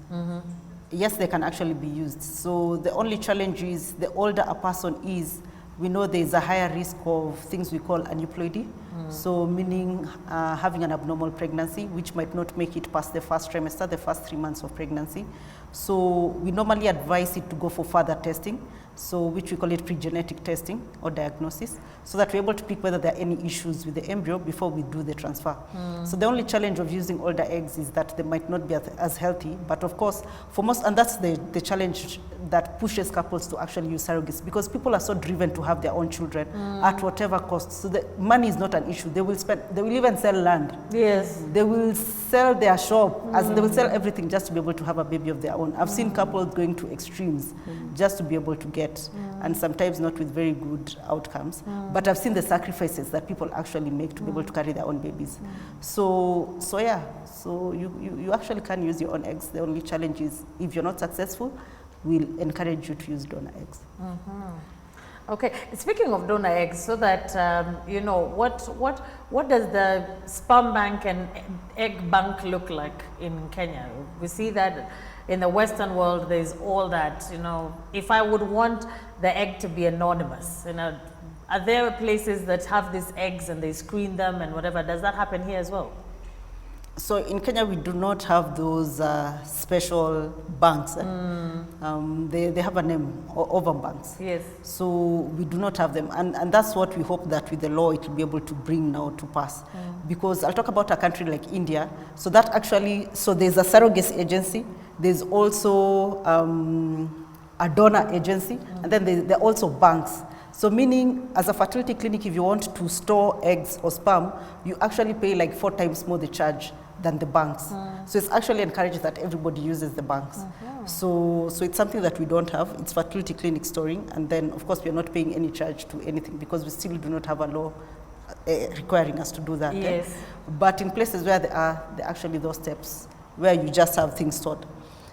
Yes, they can actually be used. So the only challenge is the older a person is, we know there is a higher risk of things we call aneuploidy. So meaning having an abnormal pregnancy, which might not make it past the first trimester, the first 3 months of pregnancy. So we normally advise it to go for further testing, so which we call it pre-genetic testing or diagnosis, so that we're able to pick whether there are any issues with the embryo before we do the transfer. So the only challenge of using older eggs is that they might not be as healthy, but of course, for most, and that's the challenge that pushes couples to actually use surrogacy, because people are so driven to have their own children at whatever cost. So the money is not an issue. They will even sell land. Yes. They will sell their shop, as they will sell everything just to be able to have a baby of their own. I've seen couples going to extremes just to be able to get, and sometimes not with very good outcomes. But I've seen the sacrifices that people actually make to be able to carry their own babies. So yeah, so you actually can use your own eggs. The only challenge is if you're not successful, we'll encourage you to use donor eggs. Okay, speaking of donor eggs, so that, you know, what does the sperm bank and egg bank look like in Kenya? We see that in the Western world, there's all that, you know, if I would want the egg to be anonymous, you know, are there places that have these eggs and they screen them and whatever? Does that happen here as well? So in Kenya, we do not have those special banks. They have a name, ovum banks. Yes. So we do not have them. And that's what we hope that with the law it will be able to bring now to pass. Because I'll talk about a country like India. So that actually, so there's a surrogacy agency. There's also a donor agency. And then there are also banks. So meaning, as a fertility clinic, if you want to store eggs or sperm, you actually pay like 4 times more the charge than the banks. So it's actually encouraged that everybody uses the banks. So it's something that we don't have. It's fertility clinic storing, and then of course we are not paying any charge to anything because we still do not have a law requiring us to do that. Yes. But in places where there are actually those steps where you just have things stored.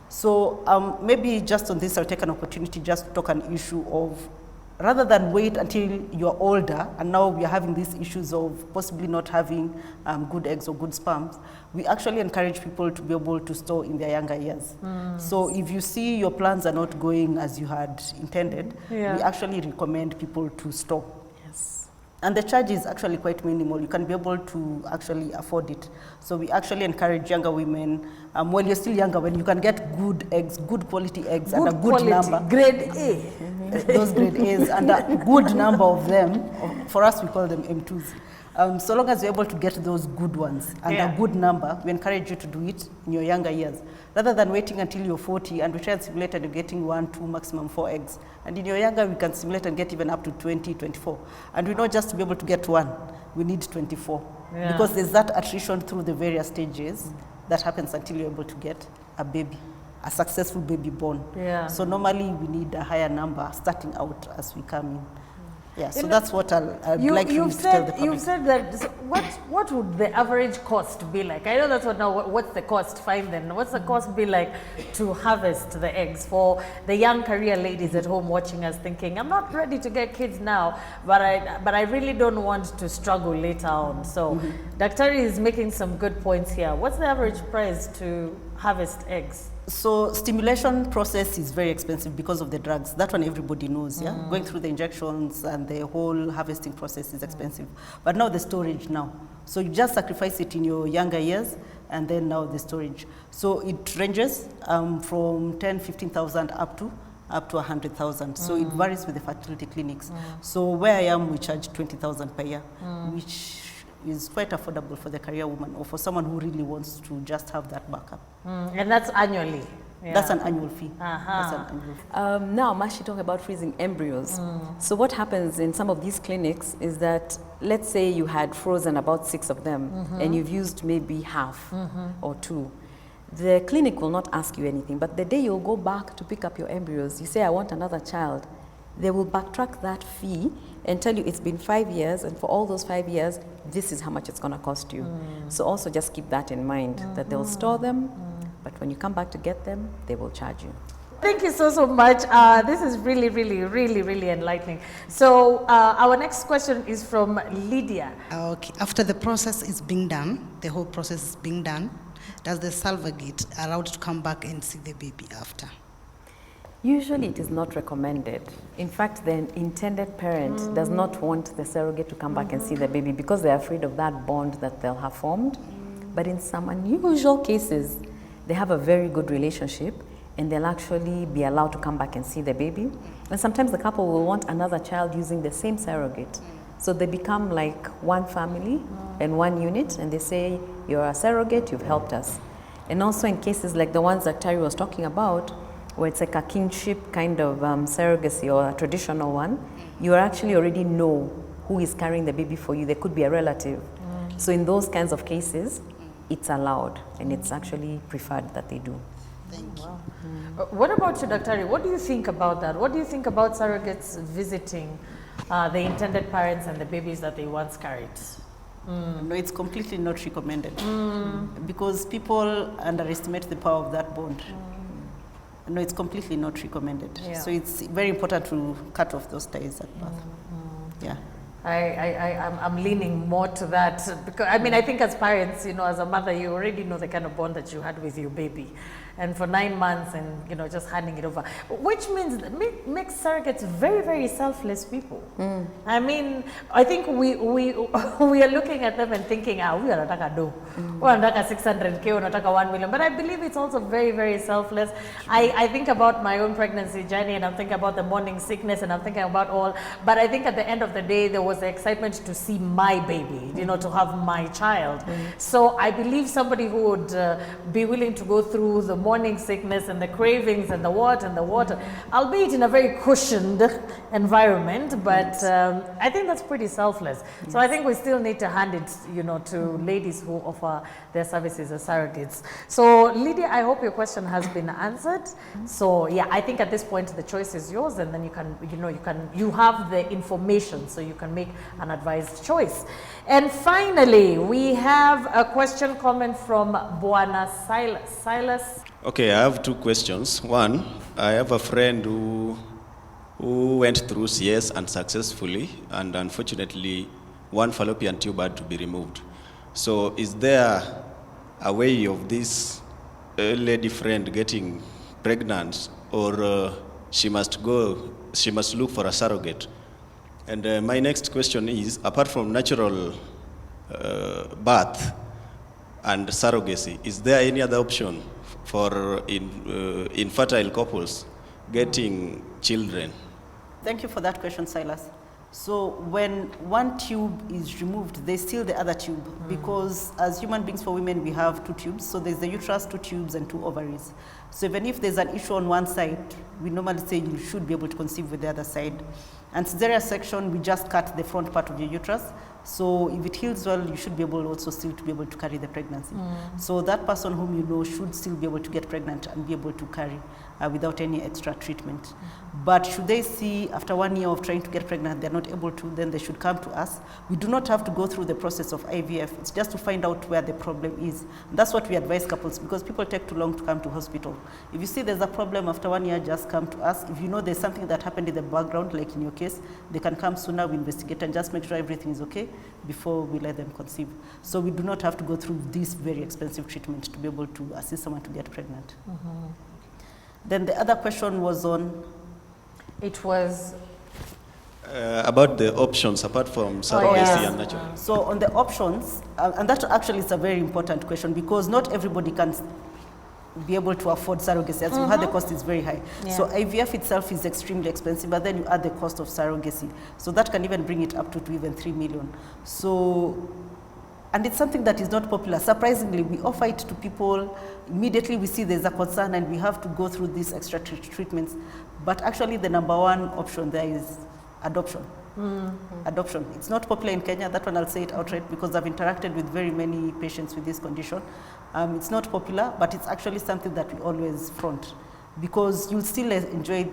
So maybe just on this, I'll take an opportunity just to talk an issue of, rather than wait until you're older, and now we are having these issues of possibly not having good eggs or good sperms, we actually encourage people to be able to store in their younger years. So if you see your plans are not going as you had intended, we actually recommend people to store. Yes. And the charge is actually quite minimal. You can be able to actually afford it. So we actually encourage younger women, when you're still younger, when you can get good eggs, good quality eggs, and a good quality, number. grade A. Those grade A's, and a good number of them. For us, we call them M2s. So long as you're able to get those good ones and a good number, we encourage you to do it in your younger years, rather than waiting until you're 40 and we try and simulate and you're getting 1, 2, maximum 4 eggs. And in your younger, we can simulate and get even up to 20, 24. And we know just to be able to get 1, we need 24. Because there's that attrition through the various stages that happens until you're able to get a baby, a successful baby born. Yeah. So normally we need a higher number starting out as we come in. Yeah, so that's what I'd like you to tell the public. You've said that, so what would the average cost be like? I know that's what now, what's the cost? Fine then. What's the cost be like to harvest the eggs for the young career ladies at home watching us thinking, I'm not ready to get kids now, but I really don't want to struggle later on. So Daktari is making some good points here. What's the average price to harvest eggs? So stimulation process is very expensive because of the drugs. That one everybody knows, yeah? Going through the injections and the whole harvesting process is expensive. But now the storage now. So you just sacrifice it in your younger years and then now the storage. So it ranges from 10, 15,000 up to 100,000. So it varies with the fertility clinics. So where I am, we charge 20,000 per year, which is quite affordable for the career woman or for someone who really wants to just have that backup. And that's annually? Yeah. That's an annual fee. That's an annual fee. Now, Mashi talked about freezing embryos. So what happens in some of these clinics is that, let's say you had frozen about 6 of them and you've used maybe half or 2. The clinic will not ask you anything, but the day you'll go back to pick up your embryos, you say, I want another child, they will backtrack that fee and tell you it's been 5 years, and for all those 5 years, this is how much it's going to cost you. So also just keep that in mind, that they'll store them, but when you come back to get them, they will charge you. Thank you so much. This is really enlightening. So our next question is from Lydia. Okay. After the process is being done, the whole process is being done, does the surrogate allowed to come back and see the baby after? Usually it is not recommended. In fact, the intended parent does not want the surrogate to come back and see the baby because they're afraid of that bond that they'll have formed. But in some unusual cases, they have a very good relationship and they'll actually be allowed to come back and see the baby. And sometimes the couple will want another child using the same surrogate. So they become like one family and one unit, and they say, you're a surrogate, you've helped us. And also in cases like the ones that Terry was talking about, where it's like a kinship kind of surrogacy or a traditional one, you actually already know who is carrying the baby for you. They could be a relative. So in those kinds of cases, it's allowed, and it's actually preferred that they do. Thank you. What about you, Daktari? What do you think about that? What do you think about surrogates visiting the intended parents and the babies that they once carried? No, it's completely not recommended because people underestimate the power of that bond. No, it's completely not recommended. Yeah. So it's very important to cut off those ties at birth. Yeah. I'm leaning more to that because I mean I think as parents, you know, as a mother, you already know the kind of bond that you had with your baby, and for 9 months and you know just handing it over, which means makes surrogates very selfless people. I mean, I think we are looking at them and thinking, we are nataka do, we are nataka 600K, or nataka 1 million, but I believe it's also very selfless. I think about my own pregnancy journey, and I'm thinking about the morning sickness, and I'm thinking about all, but I think at the end of the day there was the excitement to see my baby, you know, to have my child. So I believe somebody who would be willing to go through the morning sickness and the cravings and the water, albeit in a very cushioned environment, but I think that's pretty selfless. So I think we still need to hand it, you know, to ladies who offer their services as surrogates. So Lydia, I hope your question has been answered. So yeah, I think at this point the choice is yours, and then you can, you know, you have the information, so you can make an advised choice. And finally, we have a question comment from Buana Silas. Okay, I have 2 questions. One, I have a friend who went through CS unsuccessfully, and unfortunately, one fallopian tube had to be removed. So is there a way of this lady friend getting pregnant, or she must look for a surrogate? And my next question is, apart from natural birth and surrogacy, is there any other option for infertile couples getting children? Thank you for that question, Silas. So when one tube is removed, there's still the other tube, because as human beings, for women, we have 2 tubes. So there's the uterus, 2 tubes, and 2 ovaries. So even if there's an issue on one side, we normally say you should be able to conceive with the other side. And cesarean section, we just cut the front part of your uterus. So if it heals well, you should be able also still to be able to carry the pregnancy. So that person whom you know should still be able to get pregnant and be able to carry without any extra treatment. But should they see after 1 year of trying to get pregnant, they're not able to, then they should come to us. We do not have to go through the process of IVF. It's just to find out where the problem is. And that's what we advise couples, because people take too long to come to hospital. If you see there's a problem after 1 year, just come to us. If you know there's something that happened in the background, like in your case, they can come sooner, we investigate and just make sure everything is okay before we let them conceive. So we do not have to go through this very expensive treatment to be able to assist someone to get pregnant. Then the other question was on? It was? About the options apart from surrogacy and natural. So on the options, and that actually is a very important question, because not everybody can be able to afford surrogacy. As you heard, the cost is very high. So IVF itself is extremely expensive, but then you add the cost of surrogacy. So that can even bring it up to even 3 million. So, and it's something that is not popular. Surprisingly, we offer it to people. Immediately we see there's a concern and we have to go through these extra treatments. But actually the number one option there is adoption. Adoption. It's not popular in Kenya. That one I'll say it outright, because I've interacted with very many patients with this condition. It's not popular, but it's actually something that we always front, because you'll still enjoy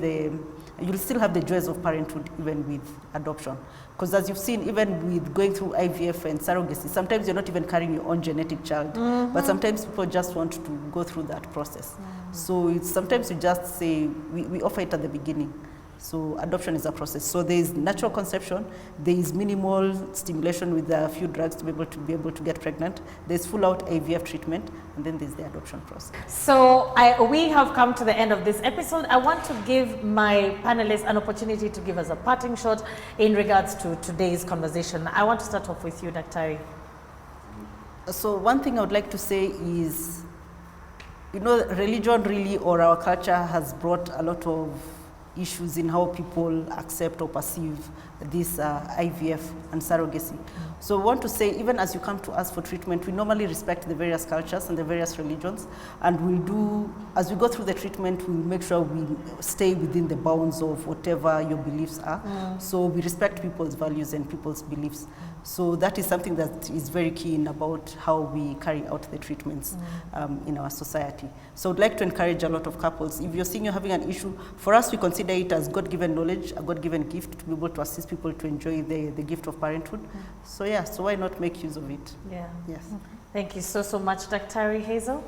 you'll still have the joys of parenthood even with adoption. Because as you've seen, even with going through IVF and surrogacy, sometimes you're not even carrying your own genetic child, but sometimes people just want to go through that process. So it's, sometimes you just say, we offer it at the beginning. So adoption is a process. So there is natural conception, there is minimal stimulation with a few drugs to be able to get pregnant. There's full out IVF treatment, and then there's the adoption process. So we have come to the end of this episode. I want to give my panelists an opportunity to give us a parting shot in regards to today's conversation. I want to start off with you, Daktari. So one thing I would like to say is, religion really, or our culture, has brought a lot of issues in how people accept or perceive this IVF and surrogacy. So we want to say, even as you come to us for treatment, we normally respect the various cultures and the various religions, and we'll do, as we go through the treatment, we'll make sure we stay within the bounds of whatever your beliefs are. So we respect people's values and people's beliefs. So that is something that is very keen about how we carry out the treatments in our society. So I'd like to encourage a lot of couples, if you're seeing you're having an issue, for us we consider it as God-given knowledge, a God-given gift to be able to assist people to enjoy the gift of parenthood. So yeah, so why not make use of it? Yeah. Yes. Thank you so much, Daktari Hazel.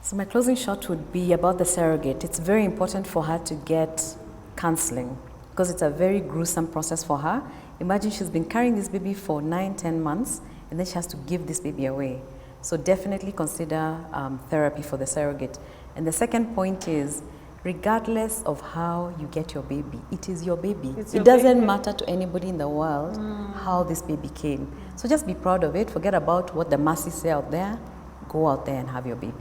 So my closing shot would be about the surrogate. It's very important for her to get counseling, because it's a very gruesome process for her. Imagine she's been carrying this baby for 9-10 months, and then she has to give this baby away. So definitely consider therapy for the surrogate. And the second point is, regardless of how you get your baby, it is your baby. It doesn't matter to anybody in the world how this baby came. So just be proud of it. Forget about what the masses say out there. Go out there and have your baby.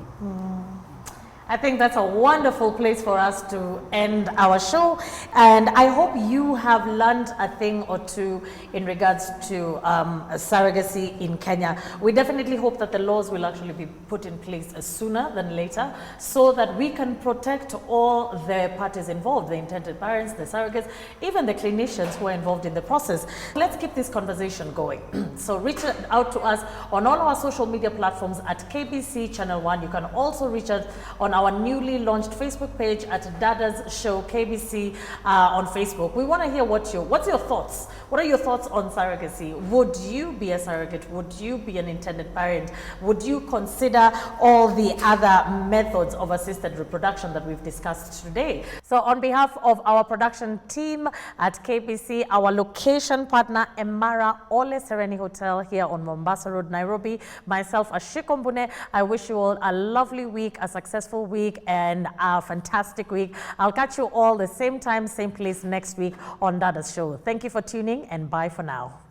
I think that's a wonderful place for us to end our show, and I hope you have learned a thing or two in regards to surrogacy in Kenya. We definitely hope that the laws will actually be put in place sooner than later, so that we can protect all the parties involved, the intended parents, the surrogates, even the clinicians who are involved in the process. Let's keep this conversation going. So reach out to us on all our social media platforms at KBC Channel 1. You can also reach us on our newly launched Facebook page at Dadas Show KBC on Facebook. We want to hear what's your thoughts. What are your thoughts on surrogacy? Would you be a surrogate? Would you be an intended parent? Would you consider all the other methods of assisted reproduction that we've discussed today? So on behalf of our production team at KBC, our location partner Emara Ole Sereni Hotel here on Mombasa Road, Nairobi, myself Ashiko Mbune, I wish you all a lovely week, a successful week, and a fantastic week. I'll catch you all the same time, same place next week on Dadas Show. Thank you for tuning, and bye for now.